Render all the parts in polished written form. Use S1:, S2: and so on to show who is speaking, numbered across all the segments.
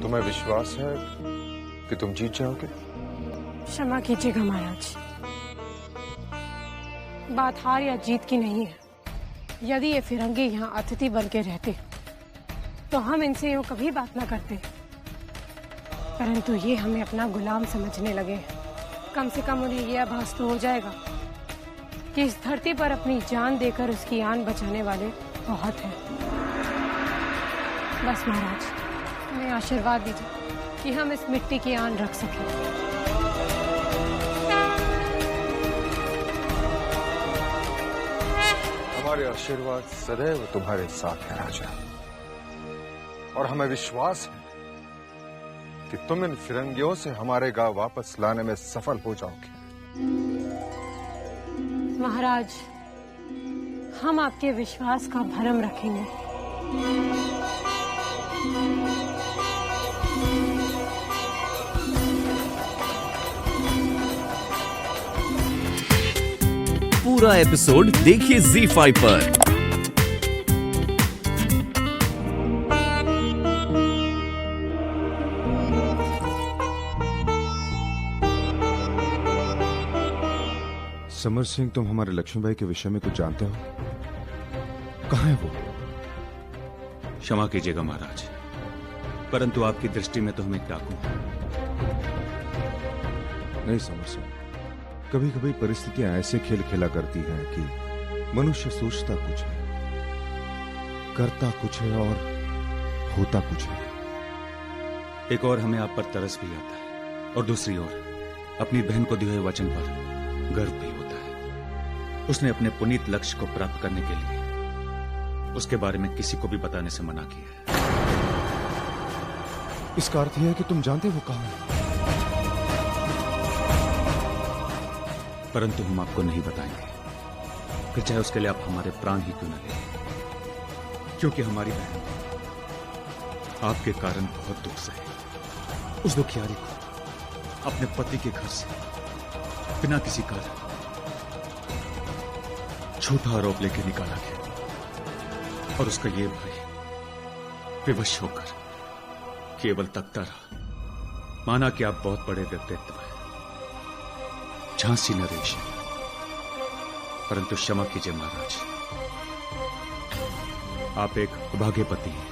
S1: तुम्हें विश्वास है कि तुम जीत जाओगे?
S2: क्षमा कीजिएगा महाराज, बात हार या जीत की नहीं है। यदि ये फिरंगी यहाँ अतिथि बन के रहते तो हम इनसे यूं कभी बात ना करते, परंतु ये हमें अपना गुलाम समझने लगे। कम से कम उन्हें यह आभास तो हो जाएगा कि इस धरती पर अपनी जान देकर उसकी आन बचाने वाले बहुत हैं। बस महाराज, हमें आशीर्वाद दीजिए कि हम इस मिट्टी की आन रख सकें।
S1: हमारे आशीर्वाद सदैव तुम्हारे साथ है राजा, और हमें विश्वास है कि तुम इन फिरंगियों से हमारे गांव वापस लाने में सफल हो जाओगे।
S2: महाराज, हम आपके विश्वास का भरम रखेंगे।
S3: पूरा एपिसोड देखिए ZEE5 पर।
S1: समर सिंह, तुम हमारे लक्ष्मीबाई के विषय में कुछ जानते हो? कहाँ है वो?
S4: क्षमा कीजिएगा महाराज, परंतु आपकी दृष्टि में तो हमें डाकू है।
S1: नहीं समर सिंह, कभी कभी परिस्थितियां ऐसे खेल खेला करती हैं कि मनुष्य सोचता कुछ है, करता कुछ है और होता कुछ है।
S4: एक और हमें आप पर तरस भी आता है, और दूसरी ओर अपनी बहन को दिए हुए वचन पर गर्व भी होता है। उसने अपने पुनीत लक्ष्य को प्राप्त करने के लिए उसके बारे में किसी को भी बताने से मना किया है।
S1: इसका अर्थ यह है कि तुम जानते हो वो कहां है?
S4: परंतु हम आपको नहीं बताएंगे, फिर चाहे उसके लिए आप हमारे प्राण ही क्यों न लें, क्योंकि हमारी बहन आपके कारण बहुत दुख सहे। उस दुखियारी को अपने पति के घर से बिना किसी कारण झूठा आरोप लेके निकाला गया, और उसका ये भाई विवश होकर केवल तकता रहा। माना कि आप बहुत बड़े व्यक्तित्व हैं, झांसी नरेश, परंतु क्षमा कीजिए महाराज, आप एक अभागे पति हैं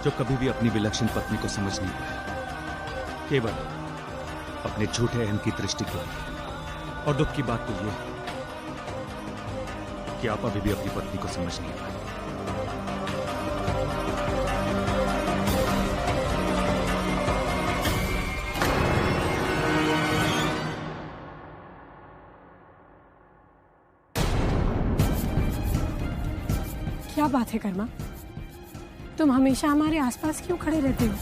S4: जो कभी भी अपनी विलक्षण पत्नी को समझ नहीं पाए, केवल अपने झूठे अहम की दृष्टि को। और दुख की बात तो यह है कि आप अभी भी अपनी पत्नी को समझ नहीं पाए।
S2: क्या बात है कर्मा, तुम हमेशा हमारे आसपास क्यों खड़े रहते हो?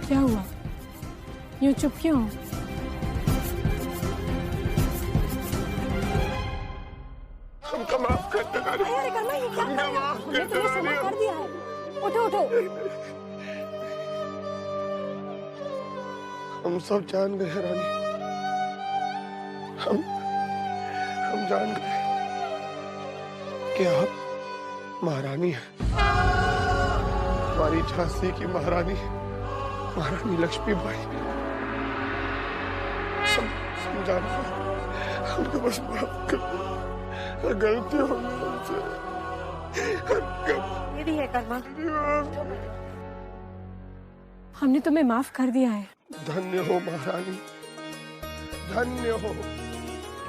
S2: क्या हुआ, यूं चुप क्यों हो?
S1: हमको माफ कर दो रानी।
S2: अरे कर्मा, ये क्या कर रहे हो? हमने तुम्हें क्षमा कर दिया है। उठो उठो।
S5: हम सब जान गए रानी, हम जान गए कि आप महारानी हैं, हमारी झांसी की महारानी, महारानी लक्ष्मीबाई। हम जान गए, हमको बस माफ कर दो, गलती हो गई हमसे।
S2: ये भी है कर्मा, हमने तुम्हें माफ कर दिया है।
S5: धन्य हो महारानी, धन्य हो।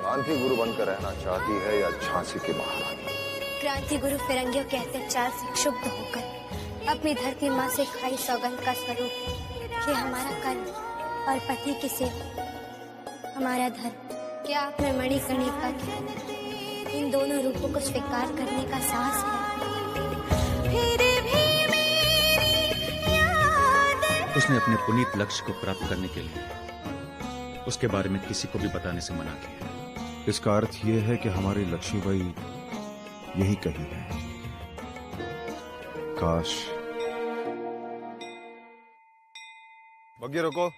S1: क्रांति गुरु बनकर रहना चाहती है या झांसी की महारानी?
S6: क्रांति गुरु फिरंगियों के अत्याचार से क्षुब्ध होकर अपनी धरती माँ से खाई सौगंध का स्वरूप कि हमारा कर्म और पति की सेवा हमारा धर्म। क्या आप में मणिकर्णिका के इन दोनों रूपों को स्वीकार करने का साहस है?
S4: उसने अपने पुनीत लक्ष्य को प्राप्त करने के लिए उसके बारे में किसी को भी बताने से मना किया।
S1: इसका अर्थ यह है कि हमारी लक्ष्मीबाई यही कही है। काश। बग्गी रोको।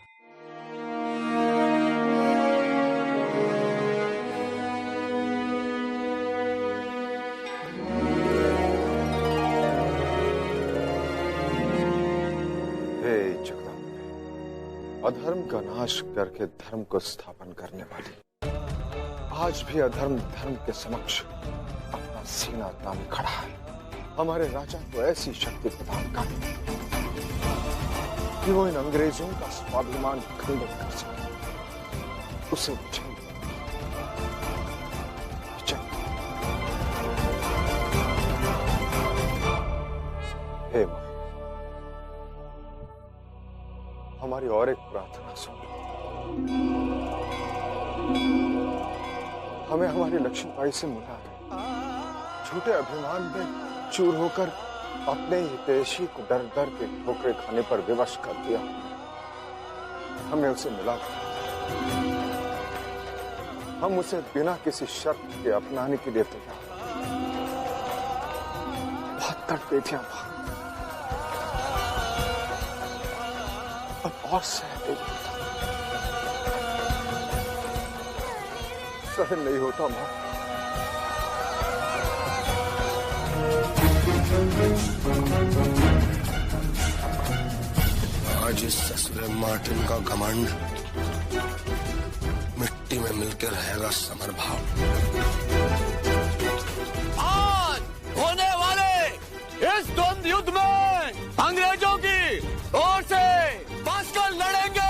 S1: अधर्म का नाश करके धर्म को स्थापन करने वाली आज भी अधर्म धर्म के समक्ष अपना सीना तान खड़ा है। हमारे राजा को ऐसी शक्ति प्रदान कर कि वो इन अंग्रेजों का स्वाभिमान खंडित कर सके, उसे हे मां, हमारी और एक प्रार्थना सुन। हमें हमारी लक्ष्मीबाई से मिला दो। झूठे अभिमान में चूर होकर अपने ही देशी को डर डर के ठोकरे खाने पर विवश कर दिया। हमें उसे मिला दो। हम उसे बिना किसी शर्त के अपनाने के लिए तैयार। बहुत तड़पे थे मां, अब और सहते सहन नहीं होता मां।
S7: आज इस ससुरे मार्टिन का घमंड मिट्टी में मिलकर रहेगा समर भाव।
S8: आज होने वाले इस द्वंद्व युद्ध में अंग्रेजों की ओर से भास्कर लड़ेंगे।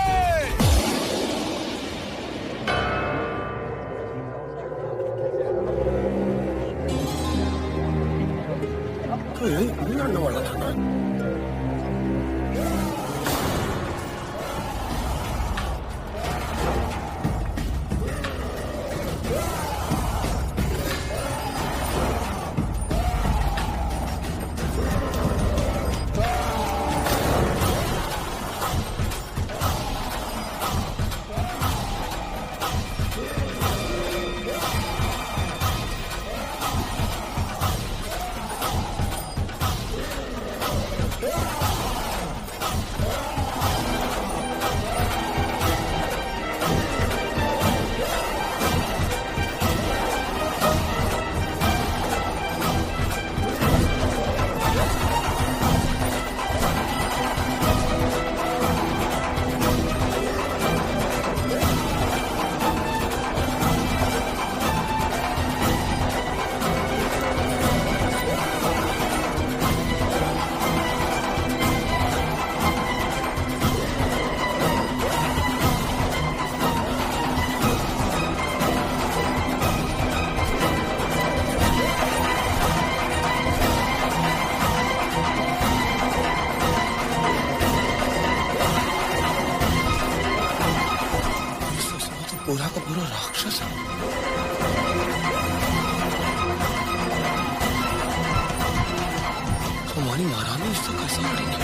S7: लड़ने वाला था ना। पूरा का पूरा राक्षस है। हमारी महारानी इससे कैसे लड़ेंगी?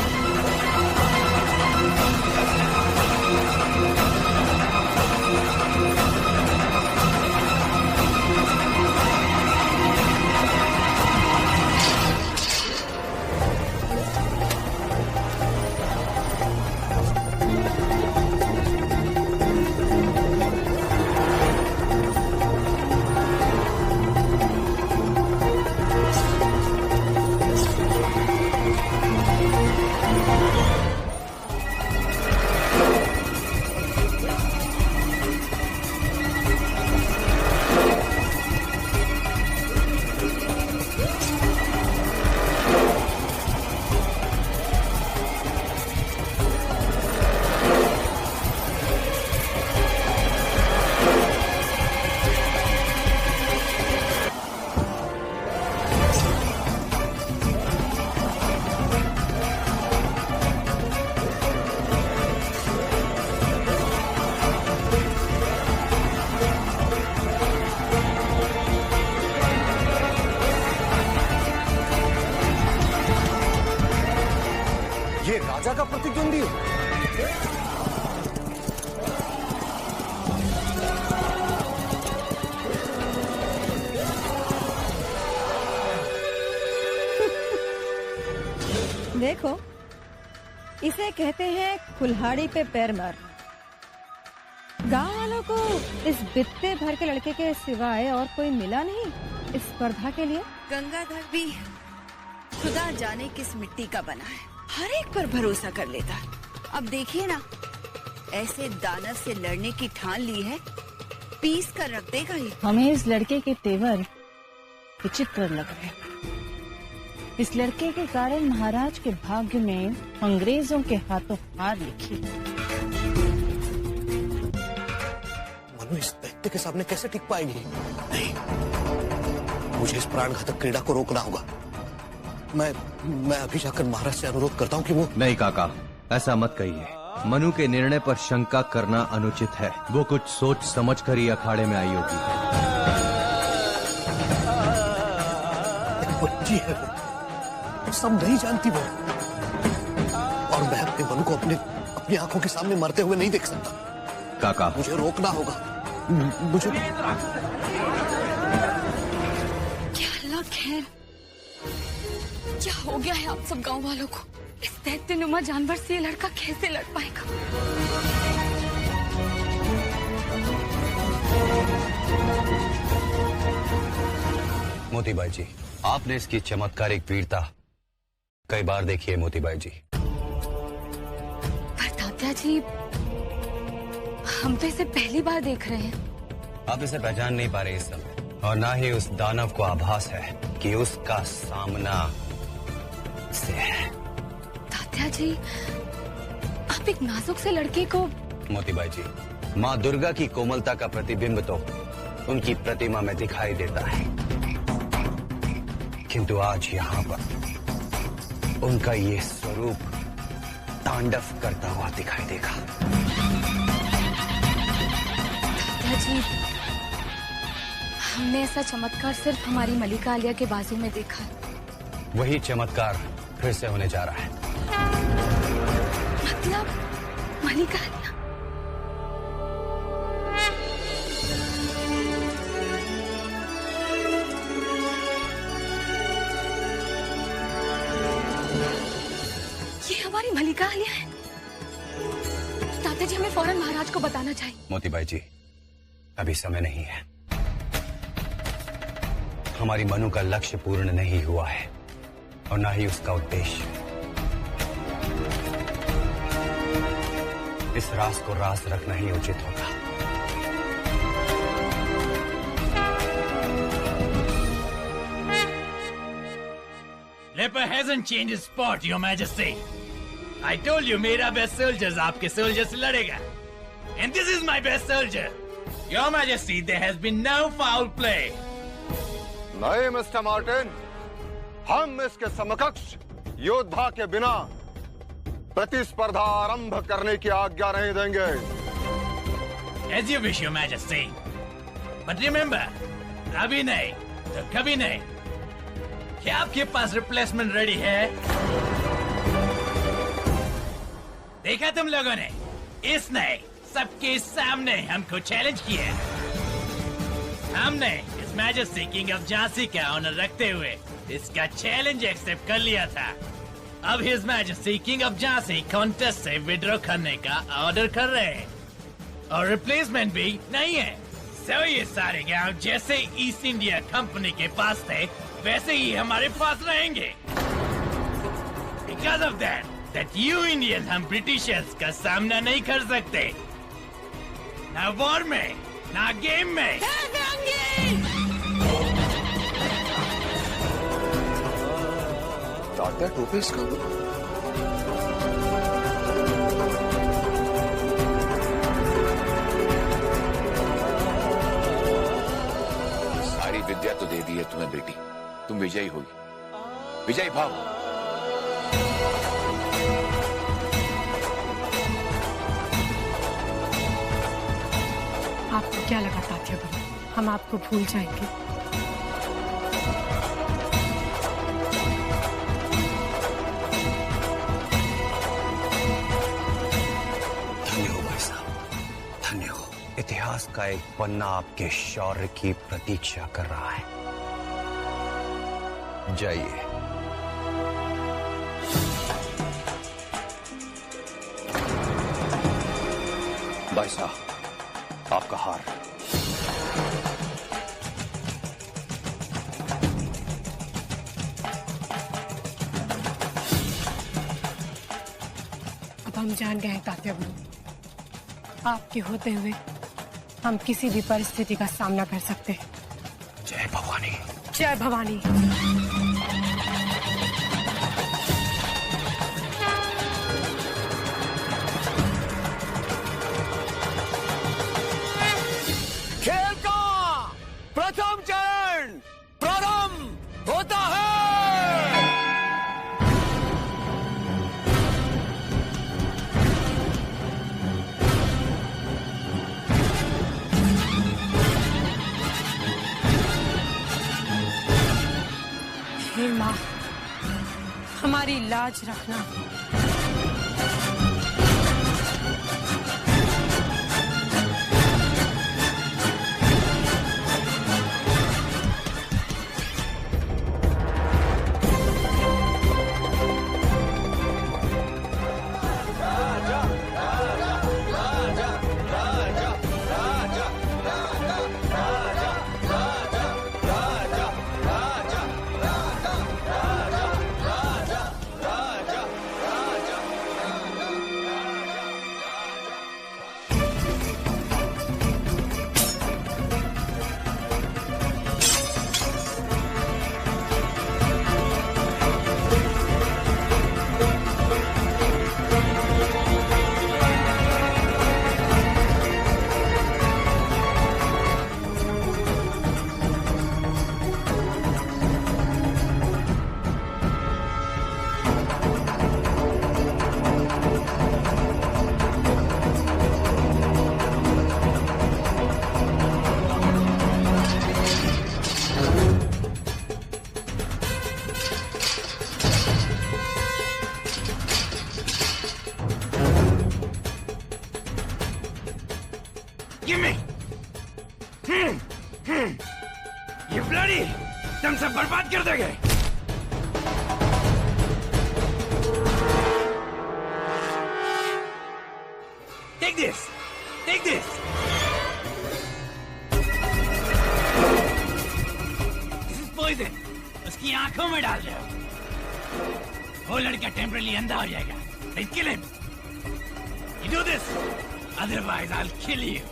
S1: ये राजा का प्रतिद्वंदी है।
S9: देखो, इसे कहते हैं कुल्हाड़ी पे पैर मार। गांव वालों को इस बित्ते भर के लड़के के सिवाय और कोई मिला नहीं इस स्पर्धा के लिए।
S10: गंगाधर भी खुदा जाने किस मिट्टी का बना है, हर एक पर भरोसा कर लेता है। अब देखिए ना, ऐसे दानव से लड़ने की ठान ली है, पीस कर रख देगा ही।
S9: हमें इस लड़के के तेवर विचित्र लग रहे हैं। इस लड़के के कारण महाराज के भाग्य में अंग्रेजों के हाथों हार लिखी।
S7: मनु इस दैत्य के सामने कैसे टिक पाएगी? नहीं, मुझे इस प्राणघातक क्रीड़ा को रोकना होगा। मैं अभी जाकर महाराज से अनुरोध करता हूँ कि वो।
S11: नहीं काका, ऐसा मत कहिए। मनु के निर्णय पर शंका करना अनुचित है। वो कुछ सोच समझ कर ही अखाड़े में आई होगी।
S7: बच्ची है वो, सब नहीं जानती वो। और मैं अपने मनु को अपनी आंखों के सामने मरते हुए नहीं देख सकता।
S11: काका,
S7: मुझे रोकना होगा। मुझे
S10: क्या लक है, क्या हो गया है आप सब गांव वालों को? इस दैत्यनुमा जानवर से ये लड़का कैसे लड़ पाएगा?
S12: मोतीबाई जी, आपने इसकी चमत्कारिक वीरता कई बार देखी है मोतीबाई जी।
S10: पर तात्या जी, हम तो इसे पहली बार देख रहे हैं।
S12: आप इसे पहचान नहीं पा रहे इस समय, और ना ही उस दानव को आभास है कि उसका सामना से है।
S10: तात्या जी, आप एक नाजुक से लड़के को।
S12: मोतीबाई जी, माँ दुर्गा की कोमलता का प्रतिबिंब तो उनकी प्रतिमा में दिखाई देता है, किंतु आज यहाँ पर उनका ये स्वरूप तांडव करता हुआ दिखाई देगा।
S10: तात्या जी, हमने ऐसा चमत्कार सिर्फ हमारी मलिका आलिया के बाजू में देखा।
S12: वही चमत्कार फिर से होने जा रहा है।
S10: मतलब मलिका आलिया? ये हमारी मलिका आलिया है। तात्या जी, हमें फौरन महाराज को बताना चाहिए।
S12: मोतीबाई जी, अभी समय नहीं है। हमारी मनु का लक्ष्य पूर्ण नहीं हुआ है और ना ही उसका उद्देश्य। इस राज को राज रखना ही उचित होगा।
S13: Leper hasn't changed his spot, Your Majesty. I told you, मेरा best soldier आपके soldier से लड़ेगा. And this is my best soldier. Your Majesty, there has been no foul play.
S1: नहीं मिस्टर मार्टिन, हम इसके समकक्ष योद्धा के बिना प्रतिस्पर्धा आरंभ करने की आज्ञा नहीं देंगे।
S13: As you wish, Your Majesty. But remember, अभी नहीं तो कभी नहीं। क्या आपके पास रिप्लेसमेंट रेडी है? देखा तुम लोगों ने, इसने सबके सामने हमको चैलेंज किया। हमने इस मैजेस्टी किंग ऑफ झांसी का ऑनर रखते हुए इसका चैलेंज एक्सेप्ट कर लिया था। अब his majesty king of Jhansi contest से विड्रॉ करने का ऑर्डर कर रहे हैं और रिप्लेसमेंट भी नहीं है। सो ये सारे गांव जैसे ईस्ट इंडिया कंपनी के पास थे वैसे ही हमारे पास रहेंगे। Because of that you Indians हम ब्रिटिशर्स का सामना नहीं कर सकते, ना वॉर में ना गेम में।
S1: तात्या टोपी इसका
S14: सारी विद्या तो दे दी है तुम्हें बेटी, तुम विजयी होगी, विजयी भाव।
S2: आपको क्या लगा तात्या गुरु, हम आपको भूल जाएंगे?
S12: धन्य हो भाई साहब, धन्य हो। इतिहास का एक पन्ना आपके शौर्य की प्रतीक्षा कर रहा है। जाइए। भाई साहब, आपका हार।
S2: अब हम जान गए हैं तात्या गुरु, आपके होते हुए हम किसी भी परिस्थिति का सामना कर सकते हैं।
S7: जय भवानी।
S2: जय भवानी।
S8: खेल का प्रथम चरण प्रारंभ होता है।
S2: हे माँ, हमारी लाज रखना।
S13: ये ब्लडी तुम सब बर्बाद कर देंगे। Take this, take this. This is poison. उसकी आंखों में डाल दो। वो लड़का टेम्परली अंधा हो जाएगा। Let's kill him. You do this, otherwise I'll kill you.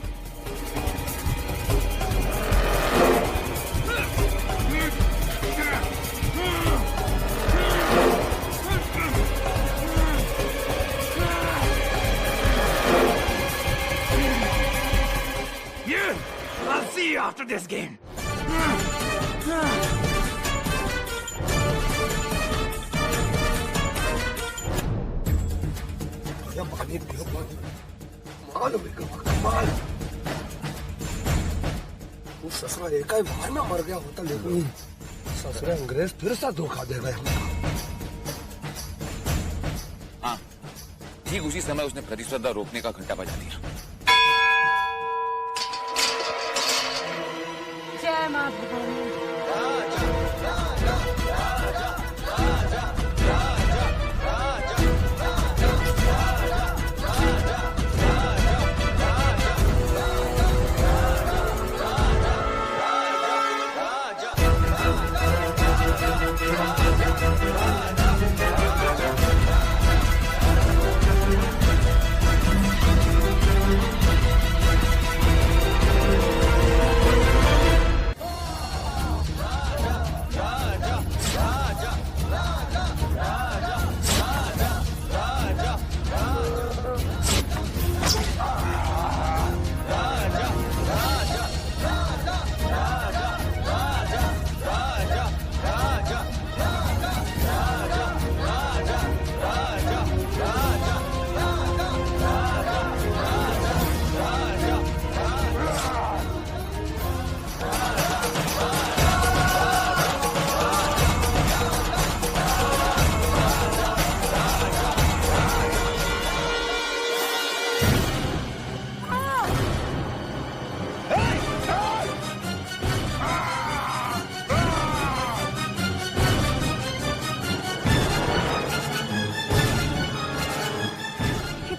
S13: I'll see you after this game.
S5: कमाल। वो ससुरा एक ही बार में मर गया होता, लेकिन ससुरा अंग्रेज फिर से धोखा दे गए हमको।
S14: हाँ, ठीक उसी समय उसने प्रतिस्पर्धा रोकने का घंटा बजा दिया।
S2: जय माँ भवानी।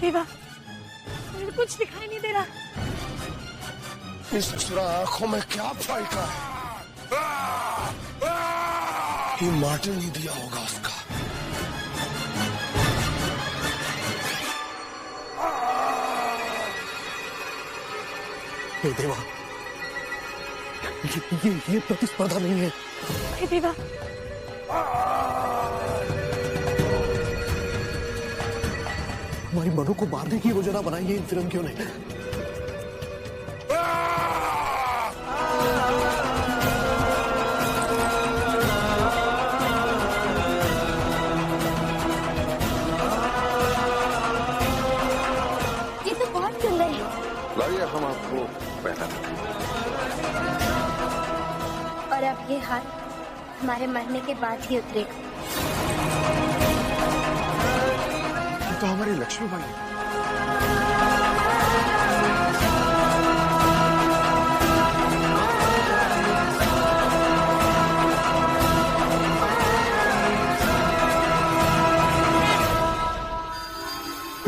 S2: मुझे कुछ दिखाई नहीं दे रहा।
S5: इस ससुरा आंखों में क्या फायका है? ये मार्टिन नहीं दिया होगा उसका।
S7: हे देवा, ये प्रतिस्पर्धा नहीं है।
S2: हे देवा,
S7: हमारी मनु को मारने की योजना बनाई है इन फिरंगियों ने।
S6: ये तो बहुत सुंदर है।
S1: लाइए हम आपको पहना दें।
S6: और अब ये हार हमारे मरने के बाद ही उतरेगा।
S1: ये तो हमारी लक्ष्मीबाई है।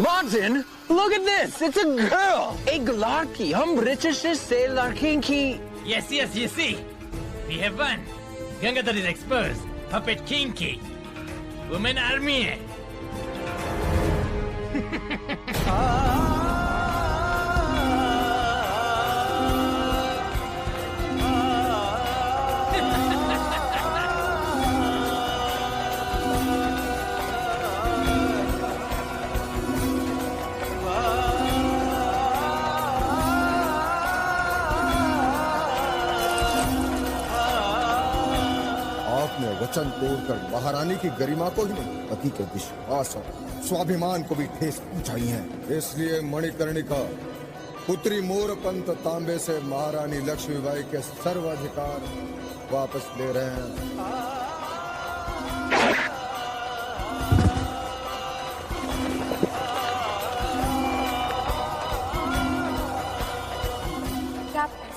S8: Martin, look at this. It's a girl. एक लड़की. हम रिचेस्ट से लड़की की.
S13: Yes, you see. We have won. Gangadhar is exposed. Puppet King की. Women army है.
S1: आपने वचन तोड़कर महारानी की गरिमा को ही नहीं, पति के विश्वास और स्वाभिमान को भी ठेस पहुंचाई है। इसलिए मणिकर्णिका पुत्री मोरपंत तांबे से महारानी लक्ष्मीबाई के सर्वाधिकार वापस ले रहे हैं।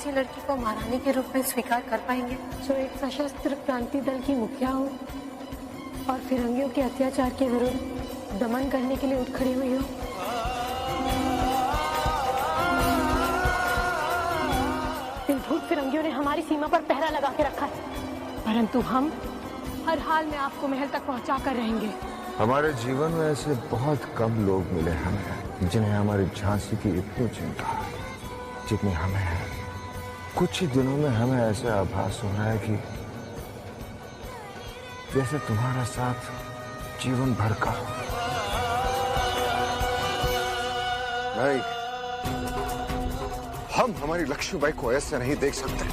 S2: ऐसी लड़की को महारानी के रूप में स्वीकार कर पाएंगे जो एक सशस्त्र क्रांति दल की मुखिया हो और फिरंगियों के अत्याचार के विरुद्ध दमन करने के लिए उठ खड़ी हुई हो। इन भूत फिरंगियों ने हमारी सीमा पर पहरा लगा के रखा है, परंतु हम हर हाल में आपको महल तक पहुंचा कर रहेंगे।
S1: हमारे जीवन में ऐसे बहुत कम लोग मिले हमें जिन्हें हमारी झांसी की इतनी चिंता है जितनी हमें है। कुछ ही दिनों में हमें ऐसे आभास हो रहा है कि जैसे तुम्हारा साथ जीवन भर का हो। नहीं, हम हमारी लक्ष्मीबाई को ऐसे नहीं देख सकते।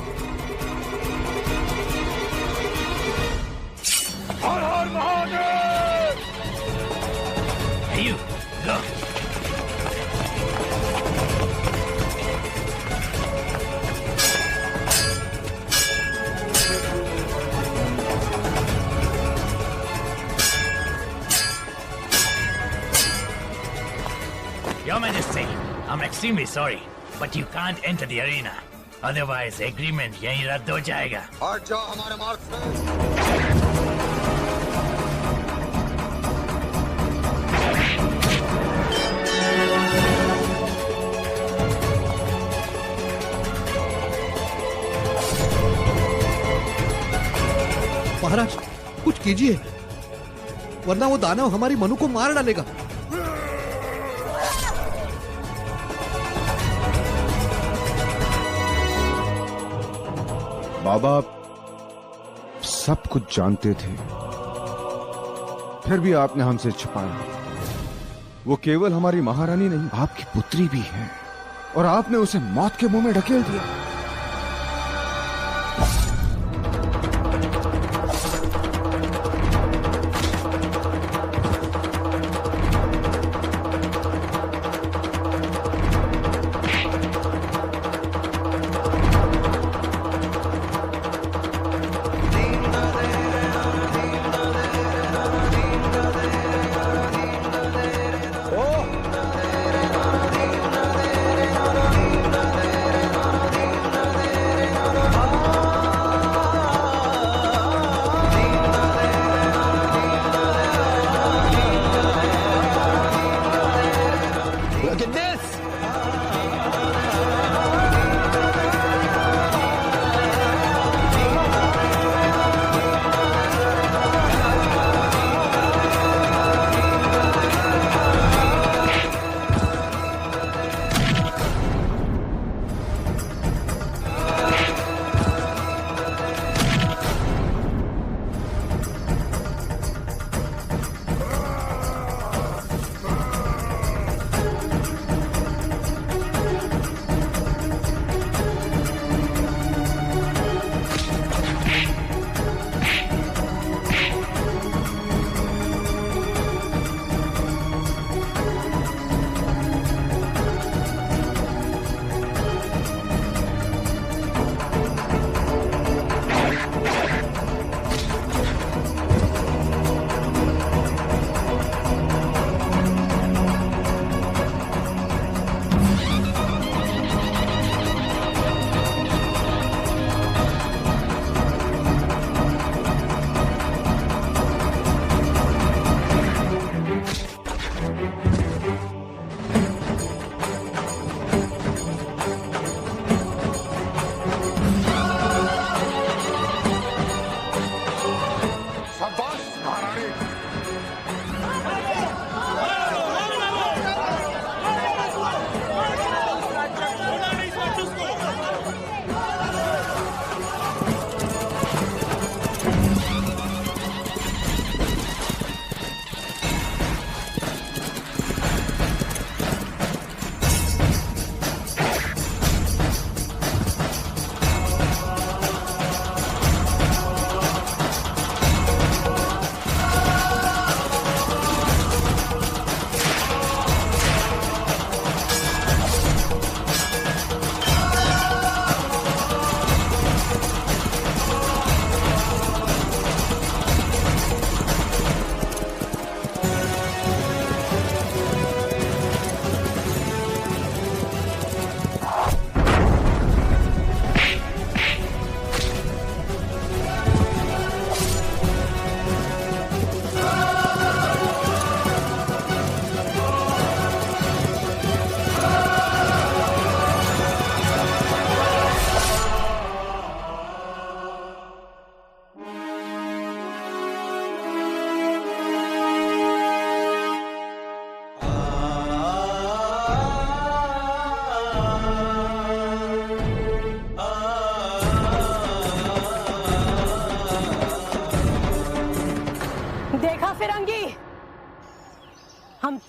S8: हर हर Mahadev!
S13: You go. Your Majesty, I'm extremely sorry, but you can't enter the arena. Otherwise, agreement यहीं रद्द हो जाएगा.
S1: हट जाओ हमारे मार्ग से।
S7: महाराज, कुछ कीजिए, वरना वो दानव हमारी मनु को मार डालेगा।
S1: बाबा सब कुछ जानते थे, फिर भी आपने हमसे छिपाया। वो केवल हमारी महारानी नहीं, आपकी पुत्री भी है, और आपने उसे मौत के मुंह में ढकेल दिया।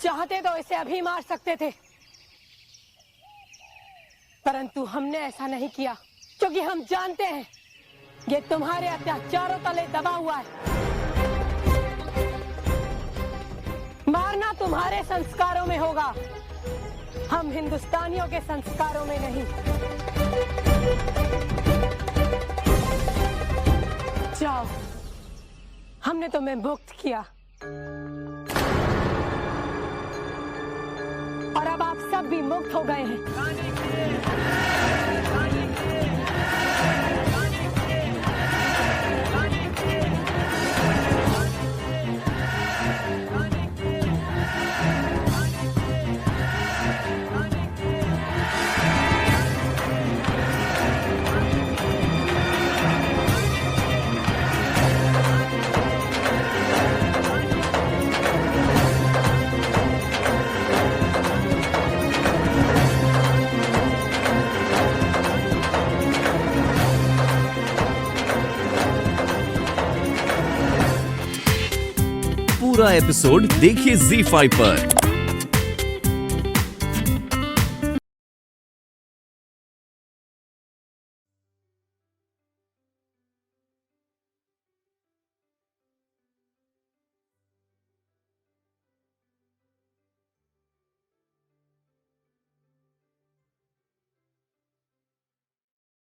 S2: चाहते तो इसे अभी मार सकते थे, परंतु हमने ऐसा नहीं किया क्योंकि हम जानते हैं ये तुम्हारे अत्याचारों तले दबा हुआ है। मारना तुम्हारे संस्कारों में होगा, हम हिंदुस्तानियों के संस्कारों में नहीं। जाओ, हमने तुम्हें मुक्त किया और अब आप सब भी मुक्त हो गए हैं।
S3: पूरा एपिसोड देखिए ZEE5 पर।